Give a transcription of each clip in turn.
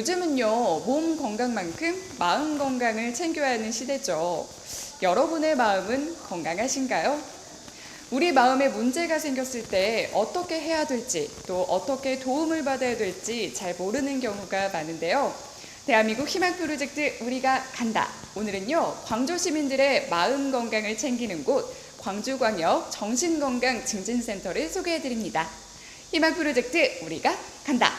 요즘은요, 몸 건강만큼 마음 건강을 챙겨야 하는 시대죠. 여러분의 마음은 건강하신가요? 우리 마음에 문제가 생겼을 때 어떻게 해야 될지, 또 어떻게 도움을 받아야 될지 잘 모르는 경우가 많은데요. 대한민국 희망 프로젝트 우리가 간다. 오늘은요, 광주 시민들의 마음 건강을 챙기는 곳, 광주광역 정신건강증진센터를 소개해드립니다. 희망 프로젝트 우리가 간다.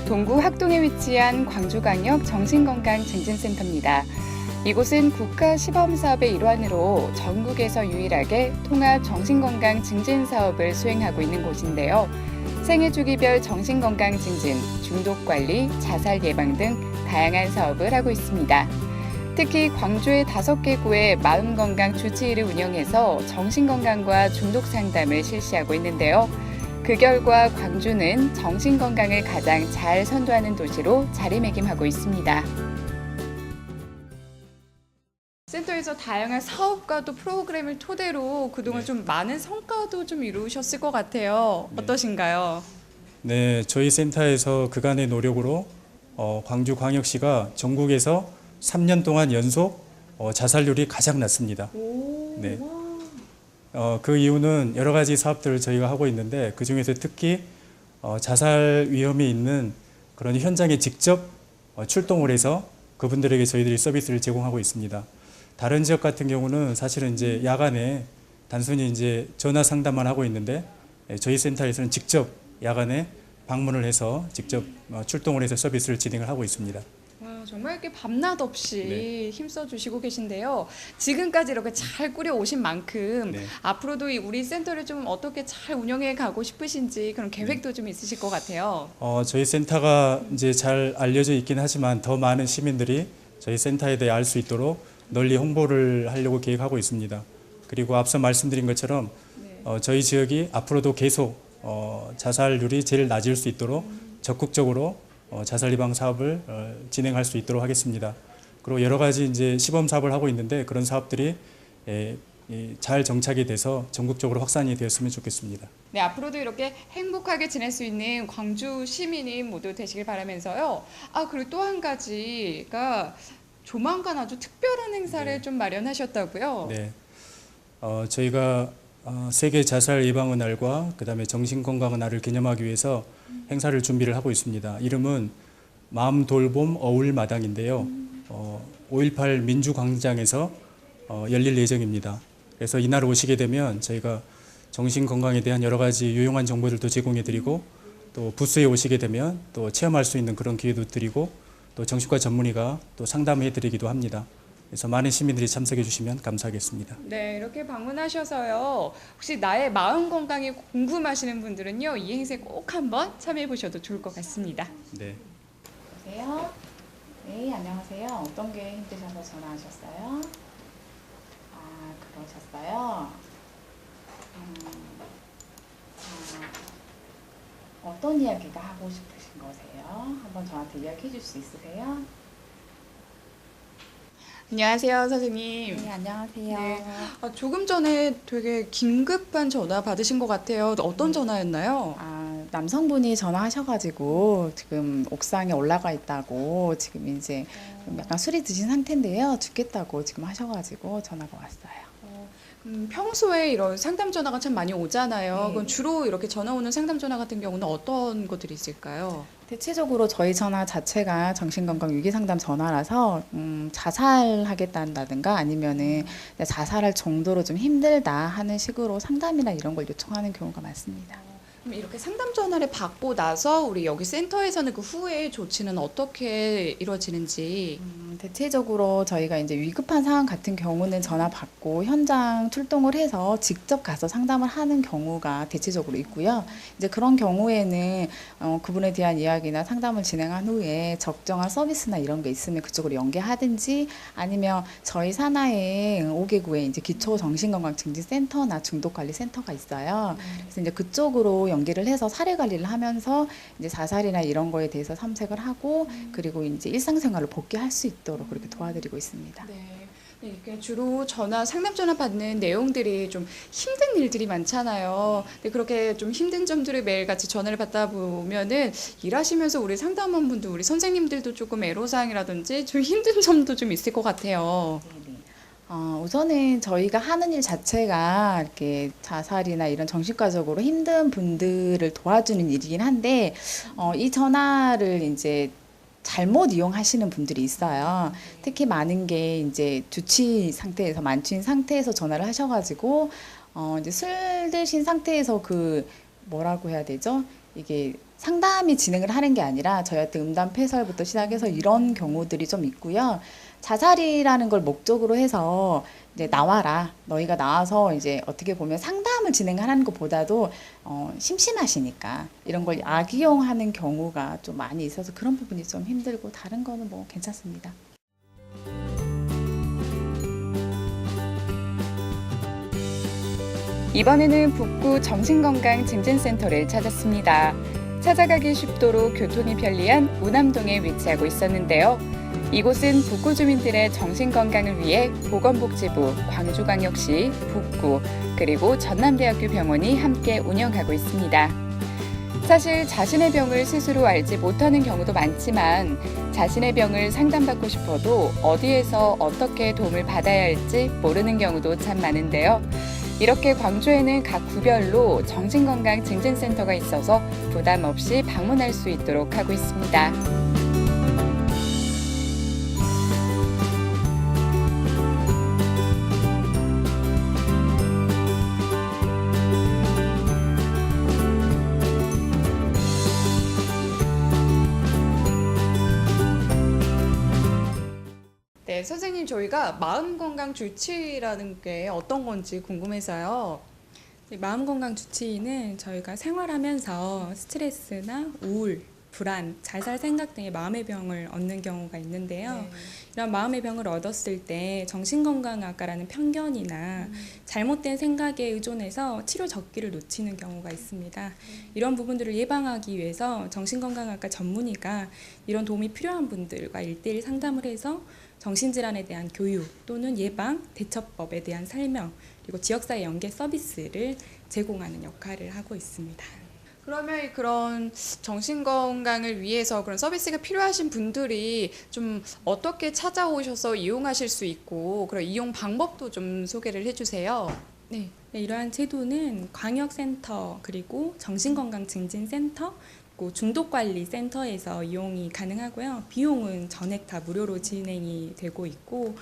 동구 학동에 위치한 광주광역 정신건강증진센터입니다. 이곳은 국가 시범사업의 일환으로 전국에서 유일하게 통합 정신건강 증진 사업을 수행하고 있는 곳인데요. 생애 주기별 정신건강 증진, 중독관리, 자살 예방 등 다양한 사업을 하고 있습니다. 특히 광주의 5개 구의 마음건강 주치의를 운영해서 정신건강과 중독 상담을 실시하고 있는데요. 그 결과 광주는 정신건강을 가장 잘 선도하는 도시로 자리매김하고 있습니다. 센터에서 다양한 사업과 또 프로그램을 토대로 그동안 좀 많은 성과도 좀 이루셨을 것 같아요. 어떠신가요? 네, 저희 센터에서 그간의 노력으로 광주광역시가 전국에서 3년 동안 연속 자살률이 가장 낮습니다. 네. 그 이유는 여러 가지 사업들을 저희가 하고 있는데 그 중에서 특히 자살 위험이 있는 그런 현장에 직접 출동을 해서 그분들에게 저희들이 서비스를 제공하고 있습니다. 다른 지역 같은 경우는 사실은 이제 야간에 단순히 이제 전화 상담만 하고 있는데 저희 센터에서는 직접 야간에 방문을 해서 직접 출동을 해서 서비스를 진행을 하고 있습니다. 정말 이렇게 밤낮 없이 힘써 주시고 계신데요. 지금까지 이렇게 잘 꾸려 오신 만큼 앞으로도 우리 센터를 좀 어떻게 잘 운영해 가고 싶으신지 그런 계획도 좀 있으실 것 같아요. 저희 센터가 이제 잘 알려져 있긴 하지만 더 많은 시민들이 저희 센터에 대해 알 수 있도록 널리 홍보를 하려고 계획하고 있습니다. 그리고 앞서 말씀드린 것처럼 저희 지역이 앞으로도 계속 자살률이 제일 낮을 수 있도록 적극적으로 자살 예방 사업을 진행할 수 있도록 하겠습니다. 그리고 여러 가지 이제 시범 사업을 하고 있는데 그런 사업들이 잘 정착이 돼서 전국적으로 확산이 되었으면 좋겠습니다. 네, 앞으로도 이렇게 행복하게 지낼 수 있는 광주 시민이 모두 되시길 바라면서요. 그리고 또 한 가지가 조만간 아주 특별한 행사를 좀 마련하셨다고요? 네, 저희가 세계 자살 예방의 날과 그다음에 정신건강의 날을 기념하기 위해서 행사를 준비를 하고 있습니다. 이름은 마음 돌봄 어울 마당인데요. 5.18 민주광장에서 열릴 예정입니다. 그래서 이날 오시게 되면 저희가 정신건강에 대한 여러 가지 유용한 정보들도 제공해드리고 또 부스에 오시게 되면 또 체험할 수 있는 그런 기회도 드리고 또 정신과 전문의가 또 상담해드리기도 합니다. 그래서 많은 시민들이 참석해 주시면 감사하겠습니다. 네, 이렇게 방문하셔서요. 혹시 나의 마음 건강이 궁금하시는 분들은요, 이 행사에 꼭 한번 참여해 보셔도 좋을 것 같습니다. 네. 여보세요? 네, 안녕하세요. 어떤 게 힘드셔서 전화하셨어요? 그러셨어요? 어떤 이야기가 하고 싶으신 거세요? 한번 저한테 이야기해 줄 수 있으세요? 안녕하세요, 선생님. 네, 안녕하세요. 네. 조금 전에 되게 긴급한 전화 받으신 것 같아요. 어떤 전화였나요? 남성분이 전화하셔가지고 지금 옥상에 올라가 있다고 지금 이제 약간 술이 드신 상태인데요. 죽겠다고 지금 하셔가지고 전화가 왔어요. 평소에 이런 상담 전화가 참 많이 오잖아요. 네. 그럼 주로 이렇게 전화 오는 상담 전화 같은 경우는 어떤 것들이 있을까요? 대체적으로 저희 전화 자체가 정신건강 위기상담 전화라서 자살하겠다든가 아니면은 자살할 정도로 좀 힘들다 하는 식으로 상담이나 이런 걸 요청하는 경우가 많습니다. 그럼 이렇게 상담 전화를 받고 나서 우리 여기 센터에서는 그 후에 조치는 어떻게 이루어지는지? 대체적으로 저희가 이제 위급한 상황 같은 경우는 전화 받고 현장 출동을 해서 직접 가서 상담을 하는 경우가 대체적으로 있고요. 이제 그런 경우에는 그분에 대한 이야기나 상담을 진행한 후에 적정한 서비스나 이런 게 있으면 그쪽으로 연계하든지 아니면 저희 산하에 5개구에 이제 기초 정신건강증진센터나 중독관리센터가 있어요. 그래서 이제 그쪽으로 연계를 해서 사례 관리를 하면서 이제 자살이나 이런 거에 대해서 삼색을 하고 그리고 이제 일상생활로 복귀할 수 있도록 그렇게 도와드리고 있습니다. 네. 네, 이렇게 주로 상담 전화 받는 내용들이 좀 힘든 일들이 많잖아요. 근데 그렇게 좀 힘든 점들을 매일같이 전화를 받다 보면은 일하시면서 우리 상담원 분들, 우리 선생님들도 조금 애로사항이라든지 좀 힘든 점도 좀 있을 것 같아요. 우선은 저희가 하는 일 자체가 이렇게 자살이나 이런 정신과적으로 힘든 분들을 도와주는 일이긴 한데, 이 전화를 이제 잘못 이용하시는 분들이 있어요. 특히 많은 게 이제 주치 상태에서, 만취인 상태에서 전화를 하셔가지고, 이제 술 드신 상태에서 뭐라고 해야 되죠? 이게 상담이 진행을 하는 게 아니라 저희한테 음담 패설부터 시작해서 이런 경우들이 좀 있고요. 자살이라는 걸 목적으로 해서 이제 나와라. 너희가 나와서 이제 어떻게 보면 상담을 진행하는 것보다도 심심하시니까 이런 걸 악이용하는 경우가 좀 많이 있어서 그런 부분이 좀 힘들고 다른 거는 뭐 괜찮습니다. 이번에는 북구 정신건강증진센터를 찾았습니다. 찾아가기 쉽도록 교통이 편리한 우남동에 위치하고 있었는데요. 이곳은 북구 주민들의 정신건강을 위해 보건복지부, 광주광역시, 북구, 그리고 전남대학교 병원이 함께 운영하고 있습니다. 사실 자신의 병을 스스로 알지 못하는 경우도 많지만 자신의 병을 상담받고 싶어도 어디에서 어떻게 도움을 받아야 할지 모르는 경우도 참 많은데요. 이렇게 광주에는 각 구별로 정신건강증진센터가 있어서 부담 없이 방문할 수 있도록 하고 있습니다. 네, 선생님 저희가 마음건강 주치라는 게 어떤 건지 궁금해서요. 마음건강 주치의는 저희가 생활하면서 스트레스나 우울, 불안, 자살 생각 등의 마음의 병을 얻는 경우가 있는데요. 이런 마음의 병을 얻었을 때 정신건강학과라는 편견이나 잘못된 생각에 의존해서 치료 적기를 놓치는 경우가 있습니다. 이런 부분들을 예방하기 위해서 정신건강학과 전문의가 이런 도움이 필요한 분들과 1:1 상담을 해서 정신질환에 대한 교육 또는 예방, 대처법에 대한 설명, 그리고 지역사회 연계 서비스를 제공하는 역할을 하고 있습니다. 그러면 그런 정신건강을 위해서 그런 서비스가 필요하신 분들이 좀 어떻게 찾아오셔서 이용하실 수 있고 그런 이용 방법도 좀 소개를 해주세요. 네, 이러한 제도는 광역센터 그리고 정신건강증진센터 중독관리센터에서 이용이 가능하고요. 비용은 전액 다 무료로 진행이 되고 있고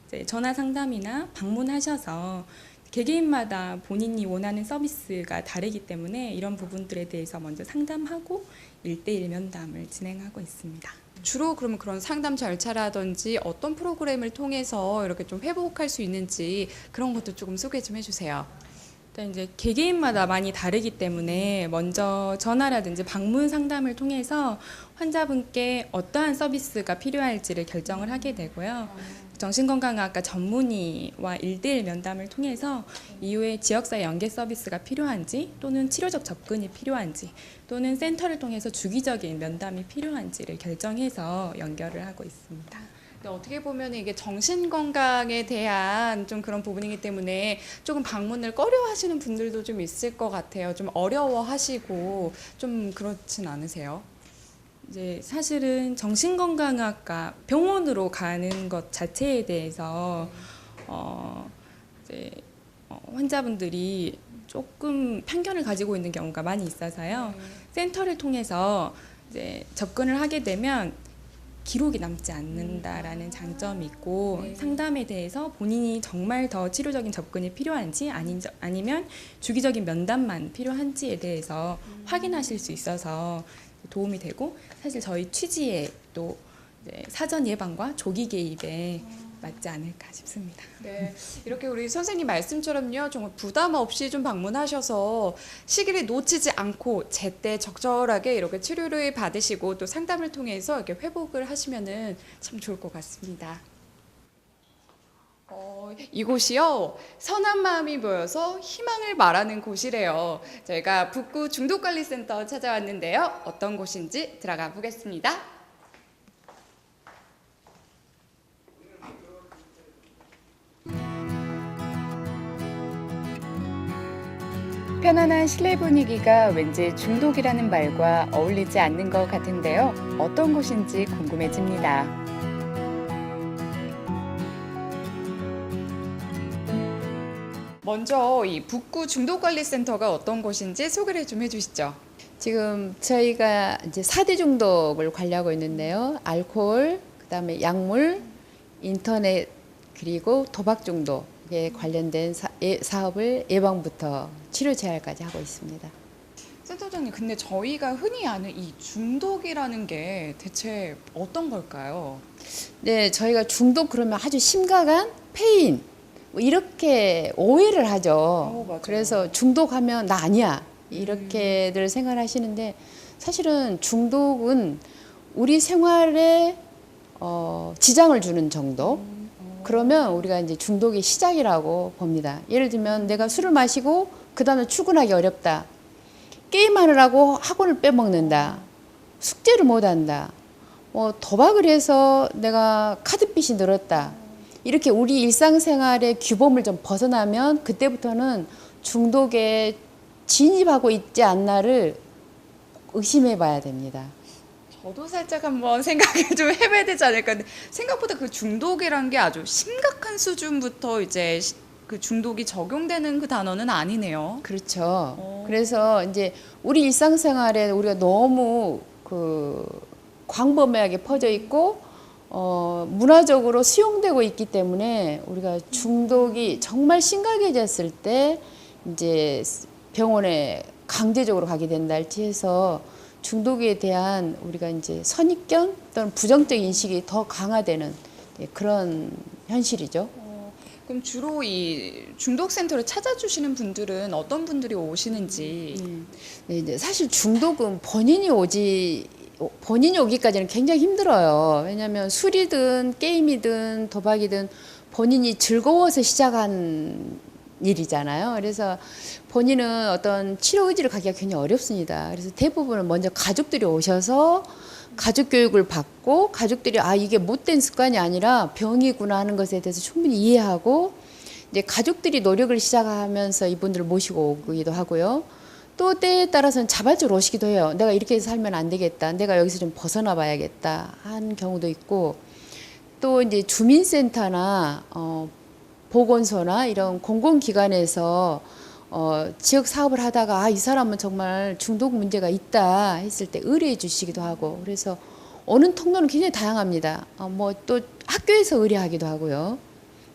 이제 전화 상담이나 방문하셔서 개개인마다 본인이 원하는 서비스가 다르기 때문에 이런 부분들에 대해서 먼저 상담하고 1:1 면담을 진행하고 있습니다. 주로 그러면 그런 상담 절차라든지 어떤 프로그램을 통해서 이렇게 좀 회복할 수 있는지 그런 것도 조금 소개 좀 해주세요. 일단 이제 개개인마다 많이 다르기 때문에 먼저 전화라든지 방문 상담을 통해서 환자분께 어떠한 서비스가 필요할지를 결정을 하게 되고요. 정신건강학과 전문의와 1:1 면담을 통해서 이후에 지역사회 연계 서비스가 필요한지 또는 치료적 접근이 필요한지 또는 센터를 통해서 주기적인 면담이 필요한지를 결정해서 연결을 하고 있습니다. 어떻게 보면 이게 정신건강에 대한 좀 그런 부분이기 때문에 조금 방문을 꺼려하시는 분들도 좀 있을 것 같아요. 좀 어려워하시고 좀 그렇진 않으세요? 이제 사실은 정신건강학과 병원으로 가는 것 자체에 대해서 이제 환자분들이 조금 편견을 가지고 있는 경우가 많이 있어서요. 센터를 통해서 이제 접근을 하게 되면 기록이 남지 않는다라는 장점이 있고 상담에 대해서 본인이 정말 더 치료적인 접근이 필요한지 아니면 주기적인 면담만 필요한지에 대해서 확인하실 수 있어서 도움이 되고 사실 저희 취지에 또 이제 사전 예방과 조기 개입에 맞지 않을까 싶습니다. 네, 이렇게 우리 선생님 말씀처럼요, 정말 부담 없이 좀 방문하셔서 시기를 놓치지 않고 제때 적절하게 이렇게 치료를 받으시고 또 상담을 통해서 이렇게 회복을 하시면은 참 좋을 것 같습니다. 이곳이요, 선한 마음이 모여서 희망을 말하는 곳이래요. 저희가 북구 중독관리센터 찾아왔는데요. 어떤 곳인지 들어가 보겠습니다. 편안한 실내 분위기가 왠지 중독이라는 말과 어울리지 않는 것 같은데요. 어떤 곳인지 궁금해집니다. 먼저 이 북구 중독관리센터가 어떤 곳인지 소개를 좀 해주시죠. 지금 저희가 이제 4대 중독을 관리하고 있는데요. 알코올, 그다음에 약물, 인터넷, 그리고 도박 중독에 관련된 사업을 예방부터 치료 재활까지 하고 있습니다. 센터장님, 근데 저희가 흔히 아는 이 중독이라는 게 대체 어떤 걸까요? 네, 저희가 중독 그러면 아주 심각한 페인 뭐 이렇게 오해를 하죠. 맞아요. 그래서 중독하면 나 아니야 이렇게들 생각하시는데 사실은 중독은 우리 생활에 지장을 주는 정도. 그러면 우리가 이제 중독의 시작이라고 봅니다. 예를 들면 내가 술을 마시고 그 다음에 출근하기 어렵다. 게임하느라고 학원을 빼먹는다. 숙제를 못한다. 도박을 해서 내가 카드빚이 늘었다. 이렇게 우리 일상생활의 규범을 좀 벗어나면 그때부터는 중독에 진입하고 있지 않나를 의심해 봐야 됩니다. 저도 살짝 한번 생각을 좀 해봐야 되지 않을까. 근데 생각보다 그 중독이란 게 아주 심각한 수준부터 이제 그 중독이 적용되는 그 단어는 아니네요. 그렇죠. 그래서 이제 우리 일상생활에 우리가 너무 그 광범위하게 퍼져 있고 문화적으로 수용되고 있기 때문에 우리가 중독이 정말 심각해졌을 때 이제 병원에 강제적으로 가게 된다 할지해서 중독에 대한 우리가 이제 선입견 또는 부정적 인식이 더 강화되는 그런 현실이죠. 그럼 주로 이 중독센터를 찾아주시는 분들은 어떤 분들이 오시는지. 네, 이제 사실 중독은 본인이 오기까지는 굉장히 힘들어요. 왜냐하면 술이든 게임이든 도박이든 본인이 즐거워서 시작한 일이잖아요. 그래서 본인은 어떤 치료 의지를 가기가 굉장히 어렵습니다. 그래서 대부분은 먼저 가족들이 오셔서 가족 교육을 받고 가족들이 이게 못된 습관이 아니라 병이구나 하는 것에 대해서 충분히 이해하고 이제 가족들이 노력을 시작하면서 이분들을 모시고 오기도 하고요. 또 때에 따라서는 자발적으로 오시기도 해요. 내가 이렇게 살면 안 되겠다. 내가 여기서 좀 벗어나 봐야겠다 하는 경우도 있고 또 이제 주민센터나 보건소나 이런 공공기관에서 지역 사업을 하다가 이 사람은 정말 중독 문제가 있다 했을 때 의뢰해 주시기도 하고 그래서 오는 통로는 굉장히 다양합니다. 또 학교에서 의뢰하기도 하고요.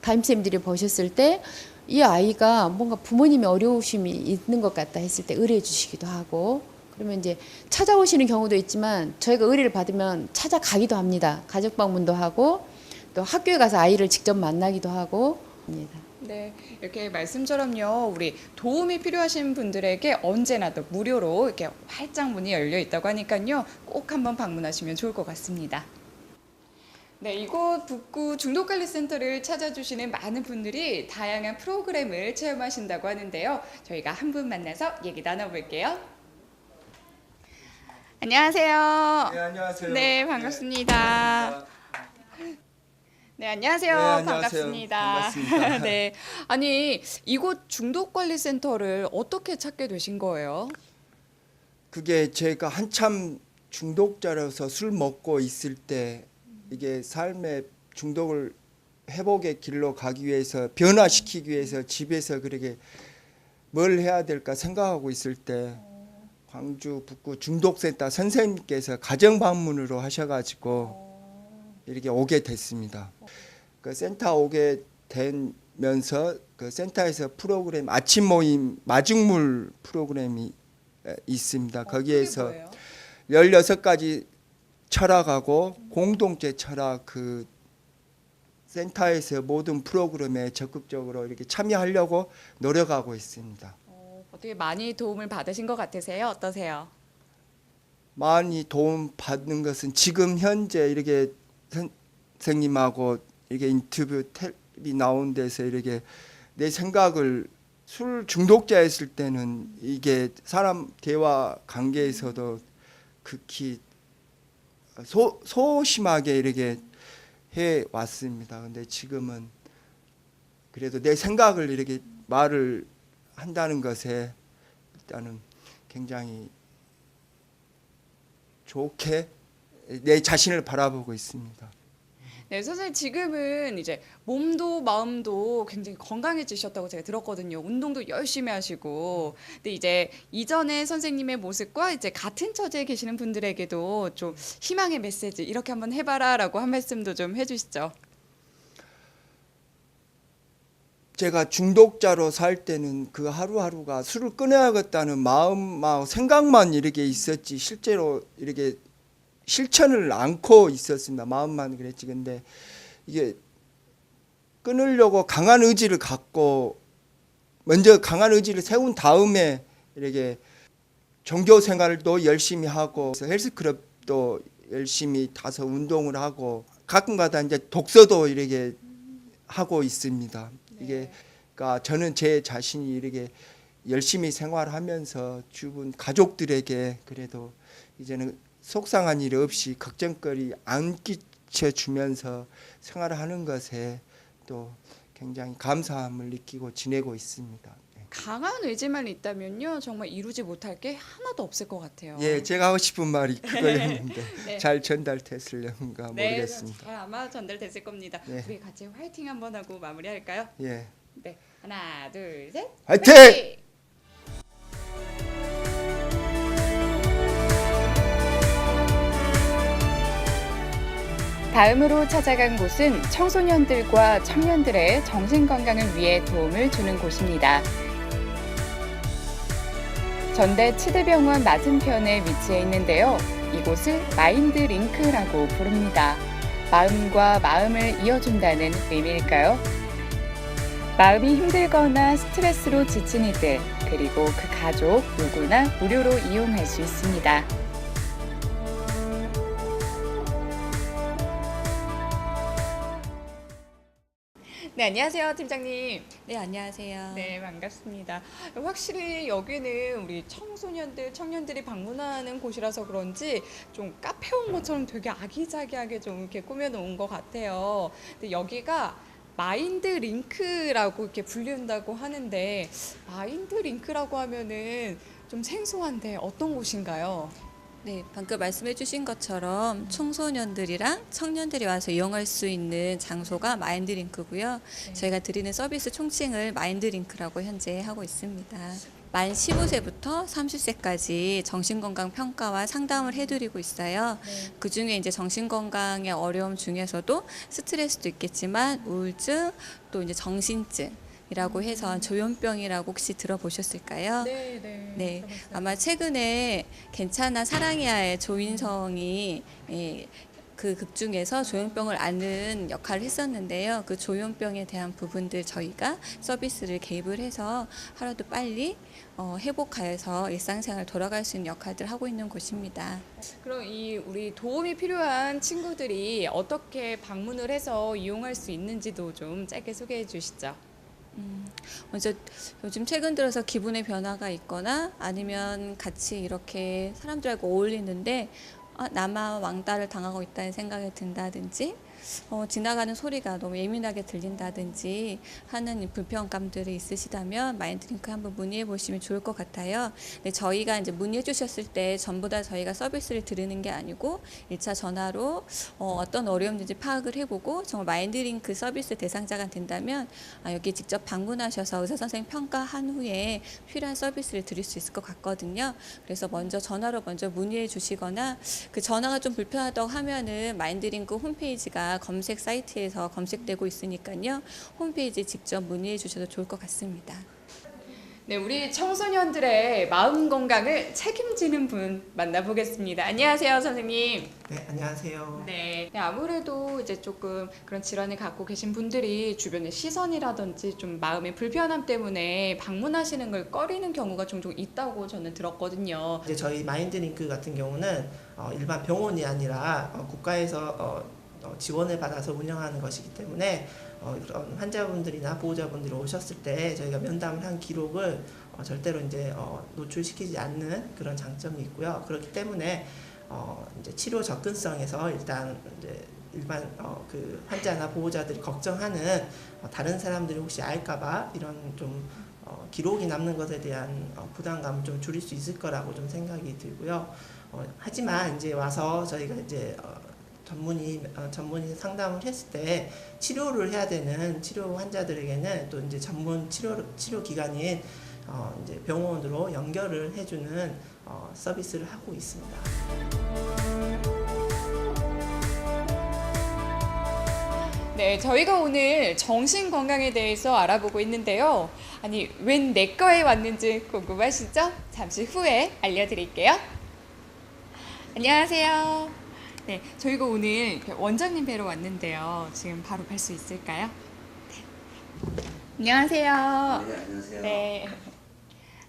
담임쌤들이 보셨을 때 이 아이가 뭔가 부모님의 어려우심이 있는 것 같다 했을 때 의뢰해 주시기도 하고 그러면 이제 찾아오시는 경우도 있지만 저희가 의뢰를 받으면 찾아가기도 합니다. 가족 방문도 하고 또 학교에 가서 아이를 직접 만나기도 하고 합니다. 네, 이렇게 말씀처럼요, 우리 도움이 필요하신 분들에게 언제나 또 무료로 이렇게 활짝 문이 열려 있다고 하니까요, 꼭 한번 방문하시면 좋을 것 같습니다. 네, 이곳 북구 중독관리센터를 찾아주시는 많은 분들이 다양한 프로그램을 체험하신다고 하는데요. 저희가 한 분 만나서 얘기 나눠볼게요. 안녕하세요. 네, 안녕하세요. 네, 반갑습니다. 네, 안녕하세요. 네, 안녕하세요. 반갑습니다. 반갑습니다. 네, 아니 이곳 중독관리센터를 어떻게 찾게 되신 거예요? 그게 제가 한참 중독자로서 술 먹고 있을 때 이게 삶의 중독을 회복의 길로 가기 위해서 변화시키기 위해서 집에서 그렇게 뭘 해야 될까 생각하고 있을 때 광주 북구 중독센터 선생님께서 가정 방문으로 하셔가지고 이렇게 오게 됐습니다. 그 센터 오게 되면서 그 센터에서 프로그램 아침 모임 마중물 프로그램이 있습니다. 거기에서 16가지 철학하고 공동체 철학 그 센터에서 모든 프로그램에 적극적으로 이렇게 참여하려고 노력하고 있습니다. 어떻게 많이 도움을 받으신 것 같으세요? 어떠세요? 많이 도움 받는 것은 지금 현재 이렇게 선생님하고 이렇게 인터뷰 텔레비 나온 데서 이렇게 내 생각을 술 중독자였을 때는 이게 사람 대화 관계에서도 극히 소심하게 이렇게 해 왔습니다. 근데 지금은 그래도 내 생각을 이렇게 말을 한다는 것에 일단은 굉장히 좋게 내 자신을 바라보고 있습니다. 네, 선생님 지금은 이제 몸도 마음도 굉장히 건강해지셨다고 제가 들었거든요. 운동도 열심히 하시고. 근데 이제 이전에 선생님의 모습과 이제 같은 처지에 계시는 분들에게도 좀 희망의 메시지 이렇게 한번 해봐라라고 한 말씀도 좀 해주시죠. 제가 중독자로 살 때는 그 하루하루가 술을 끊어야겠다는 마음하고 생각만 이렇게 있었지 실제로 이렇게 실천을 않고 있었습니다. 마음만 그랬지. 근데 이게 끊으려고 강한 의지를 갖고 먼저 강한 의지를 세운 다음에 이렇게 종교 생활도 열심히 하고 헬스클럽도 열심히 가서 운동을 하고 가끔가다 이제 독서도 이렇게 하고 있습니다. 이게 그러니까 저는 제 자신이 이렇게 열심히 생활하면서 주변 가족들에게 그래도 이제는 속상한 일 없이 걱정거리 안 끼쳐주면서 생활하는 것에 또 굉장히 감사함을 느끼고 지내고 있습니다. 강한 의지만 있다면요 정말 이루지 못할 게 하나도 없을 것 같아요. 예, 제가 하고 싶은 말이 그거였는데 네. 잘 전달됐을런가 모르겠습니다. 잘 아마 전달됐을 겁니다. 네. 우리 같이 화이팅 한번 하고 마무리할까요? 예, 네, 하나, 둘, 셋. 화이팅! 다음으로 찾아간 곳은 청소년들과 청년들의 정신건강을 위해 도움을 주는 곳입니다. 전대 치대병원 맞은편에 위치해 있는데요. 이곳을 마인드 링크라고 부릅니다. 마음과 마음을 이어준다는 의미일까요? 마음이 힘들거나 스트레스로 지친 이들, 그리고 그 가족 누구나 무료로 이용할 수 있습니다. 네, 안녕하세요, 팀장님. 네, 안녕하세요. 네, 반갑습니다. 확실히 여기는 우리 청소년들, 청년들이 방문하는 곳이라서 그런지 좀 카페 온 것처럼 되게 아기자기하게 좀 이렇게 꾸며놓은 것 같아요. 근데 여기가 마인드 링크라고 이렇게 불린다고 하는데 마인드 링크라고 하면은 좀 생소한데 어떤 곳인가요? 네, 방금 말씀해 주신 것처럼 청소년들이랑 청년들이 와서 이용할 수 있는 장소가 마인드링크고요. 저희가 드리는 서비스 총칭을 마인드링크라고 현재 하고 있습니다. 만 15세부터 30세까지 정신건강 평가와 상담을 해드리고 있어요. 그중에 이제 정신건강의 어려움 중에서도 스트레스도 있겠지만 우울증 또 이제 정신증 이라고 해서 조현병이라고 혹시 들어보셨을까요? 네, 아마 최근에 괜찮아 사랑이야의 조인성이 그 극 중에서 조현병을 앓는 역할을 했었는데요. 그 조현병에 대한 부분들 저희가 서비스를 개입을 해서 하루도 빨리 회복하여서 일상생활 돌아갈 수 있는 역할들 하고 있는 곳입니다. 그럼 이 우리 도움이 필요한 친구들이 어떻게 방문을 해서 이용할 수 있는지도 좀 짧게 소개해 주시죠. 먼저 요즘 최근 들어서 기분의 변화가 있거나 아니면 같이 이렇게 사람들하고 어울리는데 나만 왕따를 당하고 있다는 생각이 든다든지 지나가는 소리가 너무 예민하게 들린다든지 하는 불편감들이 있으시다면 마인드링크 한번 문의해 보시면 좋을 것 같아요. 네, 저희가 이제 문의해 주셨을 때 전부 다 저희가 서비스를 드리는 게 아니고 1차 전화로 어떤 어려움인지 파악을 해보고 정말 마인드링크 서비스 대상자가 된다면 여기 직접 방문하셔서 의사 선생님 평가한 후에 필요한 서비스를 드릴 수 있을 것 같거든요. 그래서 전화로 먼저 문의해 주시거나 그 전화가 좀 불편하다고 하면은 마인드링크 홈페이지가 검색 사이트에서 검색되고 있으니까요. 홈페이지에 직접 문의해 주셔도 좋을 것 같습니다. 네, 우리 청소년들의 마음 건강을 책임지는 분 만나보겠습니다. 안녕하세요, 선생님. 네, 안녕하세요. 네, 아무래도 이제 조금 그런 질환을 갖고 계신 분들이 주변의 시선이라든지 좀 마음의 불편함 때문에 방문하시는 걸 꺼리는 경우가 종종 있다고 저는 들었거든요. 이제 저희 마인드링크 같은 경우는 일반 병원이 아니라 국가에서 지원을 받아서 운영하는 것이기 때문에 그런 환자분들이나 보호자분들이 오셨을 때 저희가 면담을 한 기록을 절대로 이제 노출시키지 않는 그런 장점이 있고요. 그렇기 때문에 이제 치료 접근성에서 일단 이제 일반 그 환자나 보호자들이 걱정하는 다른 사람들이 혹시 알까봐 이런 좀 기록이 남는 것에 대한 부담감을 좀 줄일 수 있을 거라고 좀 생각이 들고요. 하지만 이제 와서 저희가 이제 전문의 상담을 했을 때 치료를 해야 되는 치료 환자들에게는 또 이제 전문 치료 기관인 이제 병원으로 연결을 해주는 서비스를 하고 있습니다. 네, 저희가 오늘 정신 건강에 대해서 알아보고 있는데요. 아니, 웬 내과에 왔는지 궁금하시죠? 잠시 후에 알려드릴게요. 안녕하세요. 네, 저희가 오늘 원장님 뵈러 왔는데요. 지금 바로 뵐 수 있을까요? 네. 안녕하세요. 네, 안녕하세요. 네.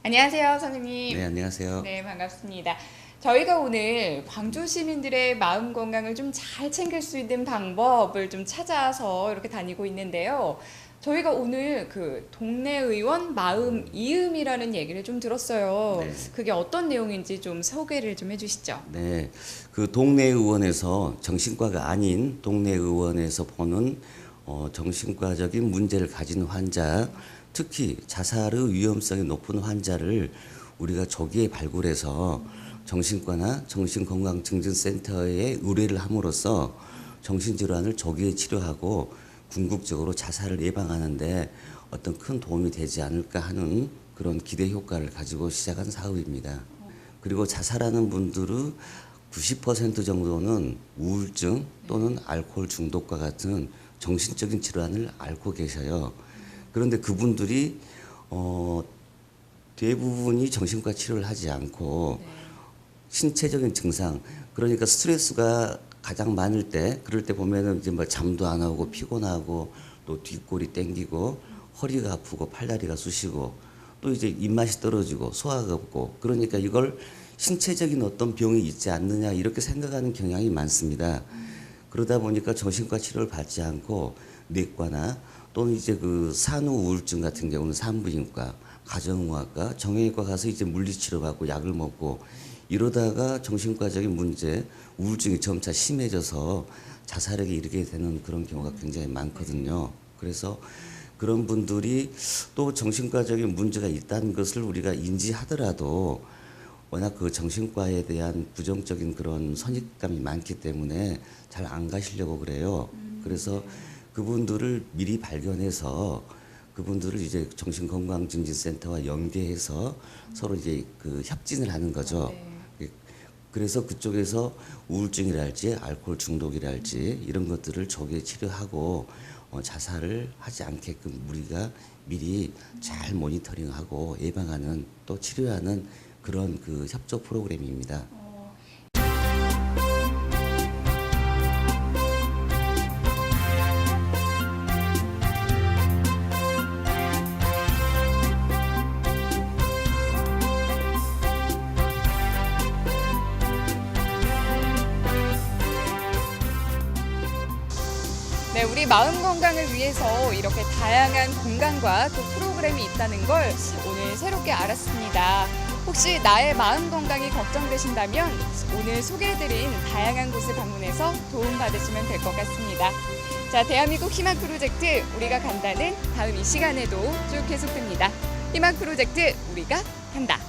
안녕하세요, 선생님. 네, 안녕하세요. 네, 반갑습니다. 저희가 오늘 광주 시민들의 마음 건강을 좀 잘 챙길 수 있는 방법을 좀 찾아서 이렇게 다니고 있는데요. 저희가 오늘 그 동네 의원 마음 이음이라는 얘기를 좀 들었어요. 네. 그게 어떤 내용인지 좀 소개를 좀 해주시죠. 네, 그 동네 의원에서 정신과가 아닌 동네 의원에서 보는 정신과적인 문제를 가진 환자, 특히 자살의 위험성이 높은 환자를 우리가 조기에 발굴해서 정신과나 정신건강증진센터에 의뢰를 함으로써 정신질환을 조기에 치료하고 궁극적으로 자살을 예방하는데 어떤 큰 도움이 되지 않을까 하는 그런 기대 효과를 가지고 시작한 사업입니다. 그리고 자살하는 분들의 90% 정도는 우울증 또는 알코올 중독과 같은 정신적인 질환을 앓고 계셔요. 그런데 그분들이 대부분이 정신과 치료를 하지 않고 신체적인 증상, 그러니까 스트레스가 가장 많을 때, 그럴 때 보면은 이제 뭐 잠도 안 오고 피곤하고 또 뒷골이 땡기고 허리가 아프고 팔다리가 쑤시고 또 이제 입맛이 떨어지고 소화가 없고, 그러니까 이걸 신체적인 어떤 병이 있지 않느냐 이렇게 생각하는 경향이 많습니다. 그러다 보니까 정신과 치료를 받지 않고 내과나 또는 이제 그 산후 우울증 같은 경우는 산부인과, 가정의학과, 정형외과 가서 이제 물리치료 받고 약을 먹고 이러다가 정신과적인 문제, 우울증이 점차 심해져서 자살에 이르게 되는 그런 경우가 굉장히 많거든요. 그래서 그런 분들이 또 정신과적인 문제가 있다는 것을 우리가 인지하더라도 워낙 그 정신과에 대한 부정적인 그런 선입감이 많기 때문에 잘 안 가시려고 그래요. 그래서 그분들을 미리 발견해서 그분들을 이제 정신건강증진센터와 연계해서 서로 이제 그 협진을 하는 거죠. 그래서 그쪽에서 우울증이랄지 알코올 중독이랄지 이런 것들을 조기에 치료하고 자살을 하지 않게끔 우리가 미리 잘 모니터링하고 예방하는 또 치료하는 그런 그 협조 프로그램입니다. 네, 우리 마음 건강을 위해서 이렇게 다양한 공간과 또 프로그램이 있다는 걸 오늘 새롭게 알았습니다. 혹시 나의 마음 건강이 걱정되신다면 오늘 소개해드린 다양한 곳을 방문해서 도움받으시면 될 것 같습니다. 자, 대한민국 희망 프로젝트 우리가 간다는 다음 이 시간에도 쭉 계속됩니다. 희망 프로젝트 우리가 간다.